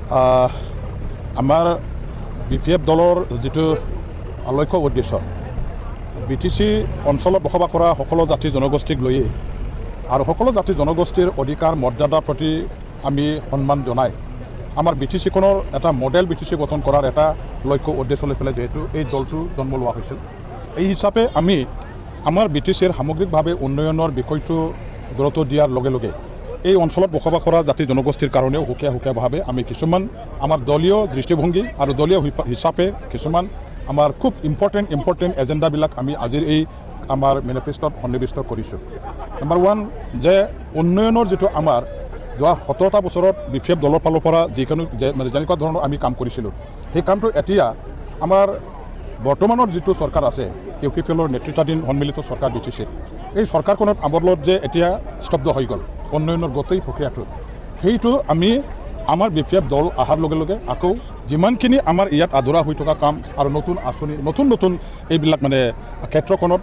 আমাৰ BPF দলৰ যিটো লক্ষ্য উদ্দেশ্য BTC অঞ্চলত বসবাস কৰা সকলো জাতি জনগোষ্ঠীক লৈয়ে আৰু সকলো জাতি জনগোষ্ঠীৰ অধিকাৰ মৰ্যাদাৰ প্ৰতি আমি সন্মান জনাই আমাৰ BTCখনৰ এটা মডেল BTC গঠন কৰাৰ এটা লক্ষ্য উদ্দেশ্য লৈ পেলাই যেহেতু এই দলটো জন্ম লোৱা হৈছিল এই হিচাপে আমি আমাৰ BTCৰ সামগ্ৰিকভাৱে উন্নয়নৰ বিষয়টো গুৰুত্ব দিয়াৰ লগে লগে এই অঞ্চলত বসবাস কৰা জাতি জনগোষ্ঠীৰ কাৰণেও সুকীয়াভাৱে আমি কিছুমান আমাৰ দলীয় দৃষ্টিভংগী আৰু দলীয় হিচাপে কিছুমান আমাৰ খুব ইম্পৰ্টেণ্ট এজেণ্ডাবিলাক আমি আজিৰ এই আমাৰ মেনিফেষ্টত সন্নিৱিষ্ট কৰিছোঁ। নম্বৰ 1 যে উন্নয়নৰ যিটো আমাৰ যোৱা 17টা বছৰত BPF দলৰ ফালৰ পৰা যিকোনো যেনেকুৱা ধৰণৰ আমি কাম কৰিছিলোঁ সেই কামটো এতিয়া আমাৰ বৰ্তমানৰ যিটো চৰকাৰ আছে UPPLৰ নেতৃত্বাধীন সন্মিলিত চৰকাৰ BTC এই চৰকাৰখনত আমোলত যে এতিয়া স্তব্ধ হৈ গ'ল উন্নয়নৰ গোটেই প্ৰক্ৰিয়াটো সেইটো আমি আমাৰ BPF দল অহাৰ লগে লগে আকৌ যিমানখিনি আমাৰ ইয়াত আধৰুৱা হৈ থকা কাম আৰু নতুন আঁচনি নতুন এইবিলাক ক্ষেত্ৰখনত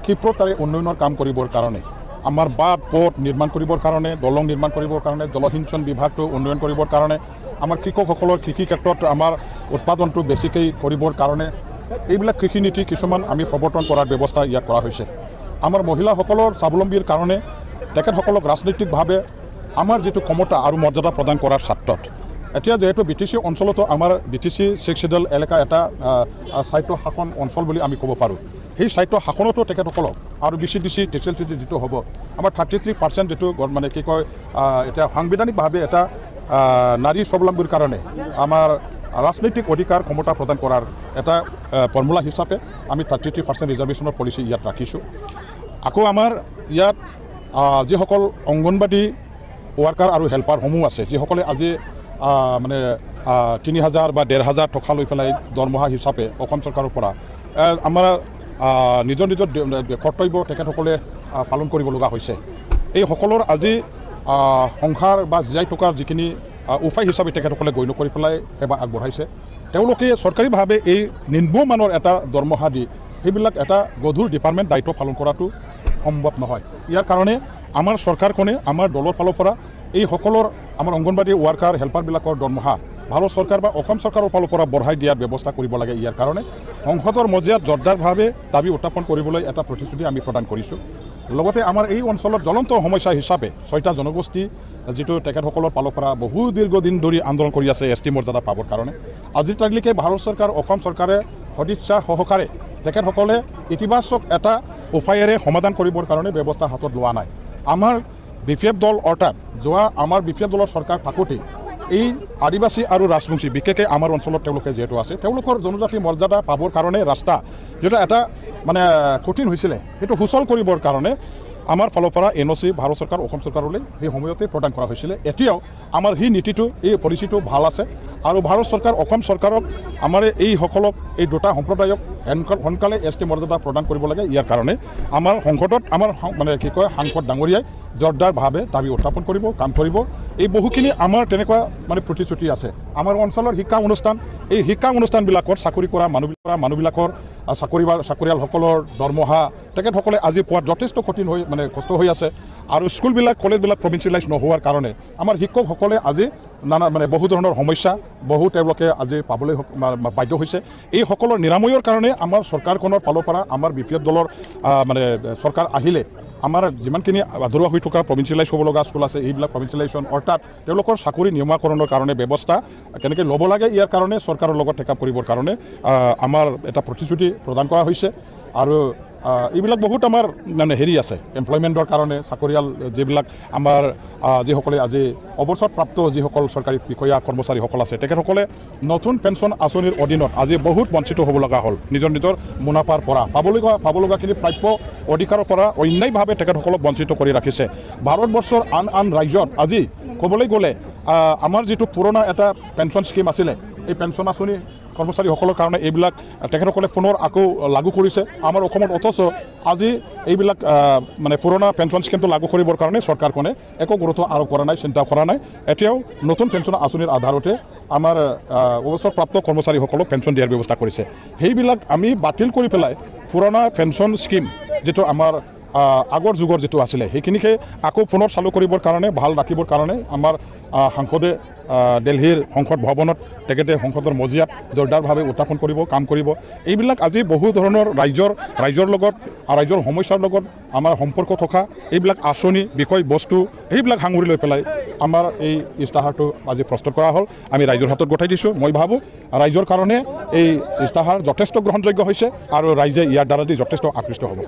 ক্ষিপ্ৰতাৰে উন্নয়নৰ কাম কৰিবৰ কাৰণে আমাৰ বাট পথ নিৰ্মাণ কৰিবৰ কাৰণে দলং নিৰ্মাণ কৰিবৰ কাৰণে জলসিঞ্চন বিভাগটো উন্নয়ন কৰিবৰ কাৰণে আমাৰ কৃষকসকলৰ কৃষি ক্ষেত্ৰত আমাৰ উৎপাদনটো বেছিকৈ কৰিবৰ কাৰণে এইবিলাক কৃষি নীতি কিছুমান আমি প্ৰৱৰ্তন কৰাৰ ব্যৱস্থা ইয়াত কৰা হৈছে। আমাৰ মহিলাসকলৰ স্বাৱলম্বীৰ কাৰণে তেখেতসকলক ৰাজনৈতিকভাৱে আমাৰ যিটো ক্ষমতা আৰু মৰ্যাদা প্ৰদান কৰাৰ স্বাৰ্থত এতিয়া যেহেতু BTC অঞ্চলতো আমাৰ BTC 6 শিডিউল এলেকা এটা স্বায়ত্ত শাসন অঞ্চল বুলি আমি ক'ব পাৰোঁ সেই স্বায়ত্ত শাসনতো তেখেতসকলক আৰু BCDC TCLTC যিটো হ'ব আমাৰ 33% যিটো কি কয় এতিয়া সাংবিধানিকভাৱে এটা নাৰী স্বাৱলম্বীৰ কাৰণে আমাৰ ৰাজনৈতিক অধিকাৰ ক্ষমতা প্ৰদান কৰাৰ এটা ফৰ্মুলা হিচাপে আমি 33% ৰিজাৰ্ভেশ্যনৰ পলিচি ইয়াত ৰাখিছোঁ। আকৌ আমাৰ ইয়াত যিসকল অংগনবাদী ৱাৰ্কাৰ আৰু হেল্পাৰসমূহ আছে যিসকলে আজি 3000 বা 1500 টকা লৈ পেলাই দৰমহা হিচাপে অসম চৰকাৰৰ পৰা আমাৰ নিজৰ কৰ্তব্য তেখেতসকলে পালন কৰিব লগা হৈছে এই সকলৰ আজি সংসাৰ বা জীয়াই থকাৰ যিখিনি উপায় হিচাপে তেখেতসকলে গণ্য কৰি পেলাই সেৱা আগবঢ়াইছে তেওঁলোকে চৰকাৰীভাৱে এই নিম্নমানৰ এটা দৰমহা দি সেইবিলাক এটা গধুৰ ডিপাৰ্টমেণ্ট দায়িত্ব পালন কৰাটো সম্ভৱ নহয়। ইয়াৰ কাৰণে আমাৰ চৰকাৰখনে আমাৰ দলৰ ফালৰ পৰা এই সকলৰ আমাৰ অংগনবাদী ৱাৰ্কাৰ হেল্পাৰবিলাকৰ দৰমহা ভাৰত চৰকাৰ বা অসম চৰকাৰৰ ফালৰ পৰা বঢ়াই দিয়াৰ ব্যৱস্থা কৰিব লাগে। ইয়াৰ কাৰণে সংসদৰ মজিয়াত জোৰদাৰভাৱে দাবী উত্থাপন কৰিবলৈ এটা প্ৰতিশ্ৰুতি আমি প্ৰদান কৰিছোঁ। লগতে আমাৰ এই অঞ্চলত জ্বলন্ত সমস্যা হিচাপে 6টা জনগোষ্ঠী যিটো তেখেতসকলৰ ফালৰ পৰা বহু দীৰ্ঘদিন ধৰি আন্দোলন কৰি আছে ST মৰ্যাদা পাবৰ কাৰণে আজিৰ তাৰিখলৈকে ভাৰত চৰকাৰ অসম চৰকাৰে সদিচ্ছা সহকাৰে তেখেতসকলে ইতিবাচক এটা উপায়েৰে সমাধান কৰিবৰ কাৰণে ব্যৱস্থা হাতত লোৱা নাই। আমাৰ BPF দল অৰ্থাৎ যোৱা আমাৰ BPF দলৰ চৰকাৰ থাকোঁতে এই আদিবাসী আৰু ৰাজবংশী বিশেষকৈ আমাৰ অঞ্চলত তেওঁলোকে যিহেতু আছে তেওঁলোকৰ জনজাতি মৰ্যাদা পাবৰ কাৰণে ৰাস্তা যেটা এটা কঠিন হৈছিলে সেইটো সুচল কৰিবৰ কাৰণে আমাৰ ফালৰ পৰা NOC ভাৰত চৰকাৰ অসম চৰকাৰলৈ সেই সময়তে প্ৰদান কৰা হৈছিলে। এতিয়াও আমাৰ সেই নীতিটো এই পলিচিটো ভাল আছে আৰু ভাৰত চৰকাৰ অসম চৰকাৰক আমাৰ এইসকলক এই দুটা সম্প্ৰদায়ক সোনকালে ST মৰ্যাদা প্ৰদান কৰিব লাগে। ইয়াৰ কাৰণে আমাৰ সংসদত আমাৰ সাংসদ ডাঙৰীয়াই জোৰদাৰভাৱে দাবী উত্থাপন কৰিব কাম কৰিব। এই বহুখিনি আমাৰ তেনেকুৱা প্ৰতিশ্ৰুতি আছে। আমাৰ অঞ্চলৰ শিক্ষা অনুষ্ঠান এই শিক্ষা অনুষ্ঠানবিলাকত চাকৰি কৰা মানুহবিলাকৰ চাকৰিয়ালসকলৰ দৰমহা তেখেতসকলে আজি পোৱাত যথেষ্ট কঠিন হৈ কষ্ট হৈ আছে আৰু স্কুলবিলাক কলেজবিলাক প্ৰভিঞ্চিয়েলাইজ নোহোৱাৰ কাৰণে আমাৰ শিক্ষকসকলে আজি নানা বহু ধৰণৰ সমস্যা তেওঁলোকে আজি পাবলৈ বাধ্য হৈছে। এই সকলৰ নিৰাময়ৰ কাৰণে আমাৰ চৰকাৰখনৰ ফালৰ পৰা আমাৰ BPF দলৰ চৰকাৰ আহিলে আমাৰ যিমানখিনি আধৰুৱা হৈ থকা প্ৰভিঞ্চিয়েলাইজ হ'ব লগা স্কুল আছে এইবিলাক প্ৰভিঞ্চিয়েলাইজেশ্যন অৰ্থাৎ তেওঁলোকৰ চাকৰি নিয়মাকৰণৰ কাৰণে ব্যৱস্থা কেনেকৈ ল'ব লাগে ইয়াৰ কাৰণে চৰকাৰৰ লগত টেক আপ কৰিবৰ কাৰণে আমাৰ এটা প্ৰতিশ্ৰুতি প্ৰদান কৰা হৈছে। আৰু এইবিলাক বহুত আমাৰ হেৰি আছে এমপ্লয়মেণ্টৰ কাৰণে চাকৰিয়াল যিবিলাক আমাৰ যিসকলে আজি অৱসৰপ্ৰাপ্ত যিসকল চৰকাৰী বিষয়া কৰ্মচাৰীসকল আছে তেখেতসকলে নতুন পেঞ্চন আঁচনিৰ অধীনত আজি বহুত বঞ্চিত হ'ব লগা হ'ল নিজৰ মুনাফাৰ পৰা পাব লগাখিনি প্ৰাপ্য অধিকাৰৰ পৰা অন্যায়ভাৱে তেখেতসকলক বঞ্চিত কৰি ৰাখিছে। ভাৰতবৰ্ষৰ আন ৰাজ্যত আজি ক'বলৈ গ'লে আমাৰ যিটো পুৰণা এটা পেঞ্চন স্কিম আছিলে এই পেঞ্চন আঁচনি কৰ্মচাৰীসকলৰ কাৰণে এইবিলাক তেখেতসকলে পুনৰ আকৌ লাগু কৰিছে আমাৰ অসমত অথচ আজি এইবিলাক পুৰণা পেঞ্চন স্কিমটো লাগু কৰিবৰ কাৰণে চৰকাৰখনে একো গুৰুত্ব আৰোপ কৰা নাই চিন্তা কৰা নাই। এতিয়াও নতুন পেঞ্চন আঁচনিৰ আধাৰতে আমাৰ অৱসৰপ্ৰাপ্ত কৰ্মচাৰীসকলক পেঞ্চন দিয়াৰ ব্যৱস্থা কৰিছে। সেইবিলাক আমি বাতিল কৰি পেলাই পুৰণা পেঞ্চন স্কিম যিটো আমাৰ আগৰ যুগৰ যিটো আছিলে সেইখিনিকে আকৌ পুনৰ চালু কৰিবৰ কাৰণে ভাল ৰাখিবৰ কাৰণে আমাৰ সাংসদে দিল্লীৰ সংসদ ভৱনত তেখেতে সংসদৰ মজিয়াত জোৰদাৰভাৱে উত্থাপন কৰিব কাম কৰিব এইবিলাক আজি বহু ধৰণৰ ৰাইজৰ লগত ৰাইজৰ সমস্যাৰ লগত আমাৰ সম্পৰ্ক থকা এইবিলাক আঁচনি বিষয়বস্তু সেইবিলাক সাঙুৰি লৈ পেলাই আমাৰ এই ইস্তাহাৰটো আজি প্ৰস্তুত কৰা হ'ল আমি ৰাইজৰ হাতত গতাই দিছোঁ মই ভাবোঁ ৰাইজৰ কাৰণে এই ইস্তাহাৰ যথেষ্ট গ্ৰহণযোগ্য হৈছে আৰু ৰাইজে ইয়াৰ দ্বাৰা দি যথেষ্ট আকৃষ্ট হ'ব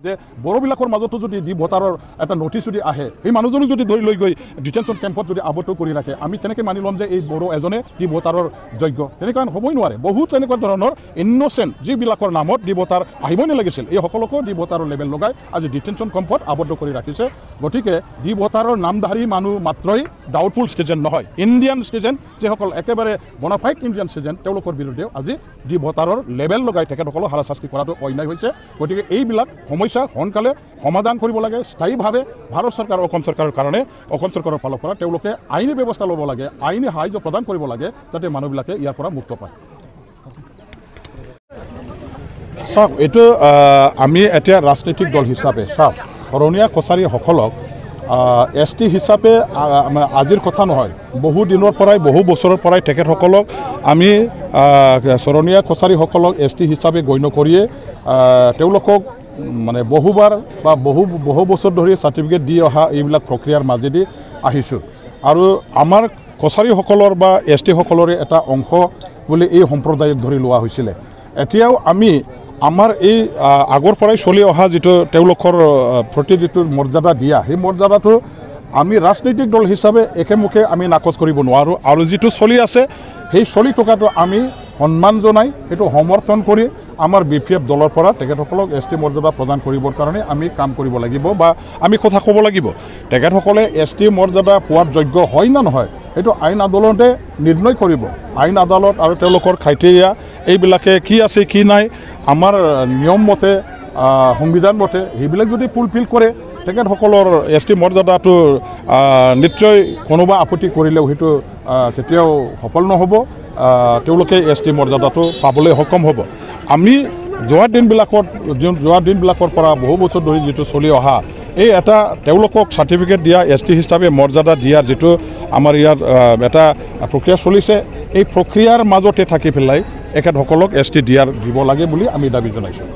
যে বড়োবিলাকৰ মাজতো যদি ডি ভোটাৰৰ এটা নটিচ যদি আহে সেই মানুহজনক যদি ধৰি লৈ গৈ ডিটেনশ্যন কেম্পত যদি আবদ্ধ কৰি ৰাখে আমি তেনেকৈ মানি ল'ম যে এই বড়ো এজনে ডি ভোটাৰৰ যোগ্য তেনেকুৱা হ'বই নোৱাৰে বহুত তেনেকুৱা ধৰণৰ ইন'চেণ্ট যিবিলাকৰ নামত ডি ভোটাৰ আহিবই নালাগিছিল এই সকলোকো ডি ভোটাৰৰ লেবেল লগাই আজি ডিটেনশ্যন কেম্পত আবদ্ধ কৰি ৰাখিছে গতিকে ডি ভোটাৰৰ নামধাৰী মানুহ মাত্ৰই ডাউটফুল চিটিজেন নহয় ইণ্ডিয়ান চিটিজেন যিসকল একেবাৰে বনাফাইড ইণ্ডিয়ান চিটিজেন তেওঁলোকৰ বিৰুদ্ধেও আজি ডি ভোটাৰৰ লেবেল লগাই তেখেতসকলক হাৰাশাস্তি কৰাটো অন্যায় হৈছে গতিকে এইবিলাক সমস্যা সোনকালে সমাধান কৰিব লাগে স্থায়ীভাৱে ভাৰত চৰকাৰ অসম চৰকাৰৰ কাৰণে অসম চৰকাৰৰ ফালৰ পৰা তেওঁলোকে আইনী ব্যৱস্থা ল'ব লাগে আইনী সাহায্য প্ৰদান কৰিব লাগে যাতে মানুহবিলাকে ইয়াৰ পৰা মুক্ত পায় চাওক এইটো আমি এতিয়া ৰাজনৈতিক দল হিচাপে চাওক শৰণীয়া কছাৰীসকলক ST হিচাপে আজিৰ কথা নহয় বহু দিনৰ পৰাই বহু বছৰৰ পৰাই তেখেতসকলক আমি শৰণীয়া কছাৰীসকলক ST হিচাপে গণ্য কৰিয়ে তেওঁলোকক মানে বহুবাৰ বা বহু বছৰ ধৰি চাৰ্টিফিকেট দি অহা এইবিলাক প্ৰক্ৰিয়াৰ মাজেদি আহিছোঁ আৰু আমাৰ কছাৰীসকলৰ বা ST সকলৰে এটা অংশ বুলি এই সম্প্ৰদায়ক ধৰি লোৱা হৈছিলে এতিয়াও আমি আমাৰ এই আগৰ পৰাই চলি অহা যিটো তেওঁলোকৰ প্ৰতি যিটো মৰ্যাদা দিয়া সেই মৰ্যাদাটো আমি ৰাজনৈতিক দল হিচাপে একেমুখে আমি নাকচ কৰিব নোৱাৰোঁ আৰু যিটো চলি আছে সেই চলি থকাটো আমি সন্মান জনাই সেইটো সমৰ্থন কৰি আমাৰ BPF দলৰ পৰা তেখেতসকলক ST মৰ্যাদা প্ৰদান কৰিবৰ কাৰণে আমি কাম কৰিব লাগিব বা আমি কথা ক'ব লাগিব তেখেতসকলে ST মৰ্যাদা পোৱাৰ যোগ্য হয় না নহয় সেইটো আইন আদালতে নিৰ্ণয় কৰিব আইন আদালত আৰু তেওঁলোকৰ ক্ৰাইটেৰিয়া এইবিলাকে কি আছে কি নাই আমাৰ নিয়ম মতে সংবিধান মতে সেইবিলাক যদি ফুলফিল কৰে তেখেতসকলৰ ST মৰ্যাদাটো নিশ্চয় কোনোবা আপত্তি কৰিলেও সেইটো কেতিয়াও সফল নহ'ব তেওঁলোকে ST মৰ্যাদাটো পাবলৈ সক্ষম হ'ব আমি যোৱা দিনবিলাকৰ পৰা বহু বছৰ ধৰি যিটো চলি অহা এই এটা তেওঁলোকক চাৰ্টিফিকেট দিয়া ST হিচাপে মৰ্যাদা দিয়াৰ যিটো আমাৰ ইয়াত এটা প্ৰক্ৰিয়া চলিছে এই প্ৰক্ৰিয়াৰ মাজতে থাকি পেলাই এখেতসকলক ST দিব লাগে বুলি আমি দাবী জনাইছোঁ